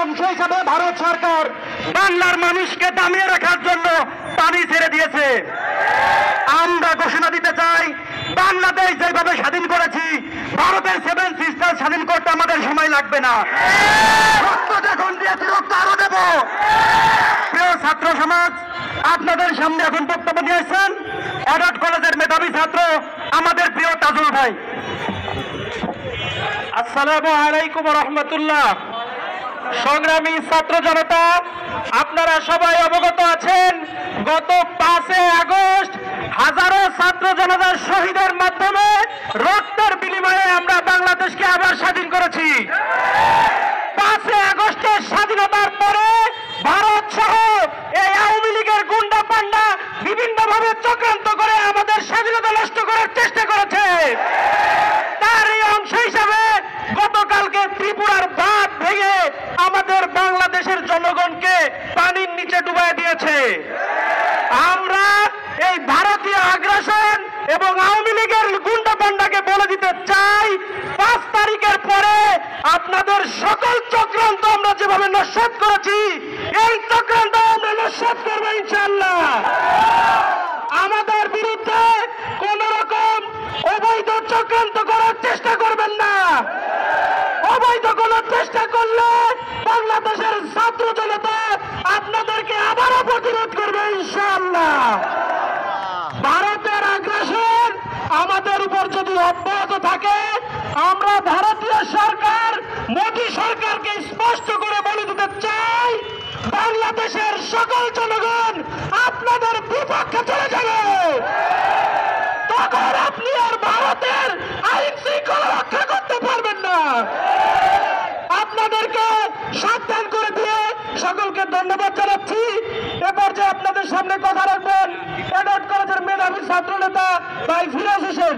অংশ হিসাবে ভারত সরকার বাংলার মানুষকে দামিয়ে রাখার জন্য পানি ছেড়ে দিয়েছে। আমরা ঘোষণা দিতে চাই, বাংলাদেশ যেভাবে স্বাধীন করেছি, ভারতের 7 সিস্টার স্বাধীন করতে আমাদের সময় লাগবে না। রক্ত যখন দিয়েছি, রক্ত আরো দেব। প্রিয় ছাত্র সমাজ, আপনাদের সামনে এখন বক্তব্য নিয়েছেন এডওয়ার্ড কলেজের মেধাবী ছাত্র আমাদের প্রিয় তাজুল ভাই। আসসালামু আলাইকুম রহমতুল্লাহ। সংগ্রামী ছাত্র জনতা, আপনারা সবাই অবগত আছেন, গত 5 আগস্ট হাজারো ছাত্র জনতার শহীদের মাধ্যমে রক্তের বিনিময়ে আমরা বাংলাদেশকে আবার স্বাধীন করেছি। 5 আগস্টের স্বাধীনতার পরে ভারত সহ এই আওয়ামী লীগের গুন্ডা পান্ডা বিভিন্নভাবে চক্রান্ত করে আমাদের স্বাধীনতা নষ্ট করার চেষ্টা করেছে। তার এই অংশ হিসাবে গতকালকে ত্রিপুরার বাঁধ ভেঙে আমাদের বাংলাদেশের জনগণকে পানির নিচে ডুবাই দিয়েছে। আমরা এই ভারতীয় আগ্রাসন এবং আওয়ামী লীগের গুন্ডা পান্ডাকে বলে দিতে চাই, 5 তারিখের পরে আপনাদের সকল চক্রান্ত আমরা যেভাবে নস্যাৎ করেছি, এই চক্রান্ত আমরা নস্যাৎ করবো ইনশাআল্লাহ। আমাদের বিরুদ্ধে কোন রকম অবৈধ চক্রান্ত করার চেষ্টা করবেন না। অবৈধ কোন চেষ্টা করলে বাংলাদেশের ছাত্র জনতা আপনাদেরকে আবারও প্রতিরোধ করবে ইনশাআল্লাহ। ভারতের আগ্রাসন আমাদের উপর যদি অব্যাহত থাকে, আমরা ভারতীয় সরকার মোদী সরকারকে স্পষ্ট করে বলে দিতে চাই, বাংলাদেশের সকল জনগণ আপনাদের বিপক্ষে চলে যাবে। তখন আপনি আর ভারতের আইন শৃঙ্খলা রক্ষা করতে পারবেন না। আপনাদেরকে সাবধান করে দিয়ে সকলকে ধন্যবাদ জানাচ্ছি। এ পর্যায়ে আপনাদের সামনে কথা রাখবেন এডওয়ার্ড কলেজের মেধাবী ছাত্র নেতা ভাই ফিরোজ হোসেন।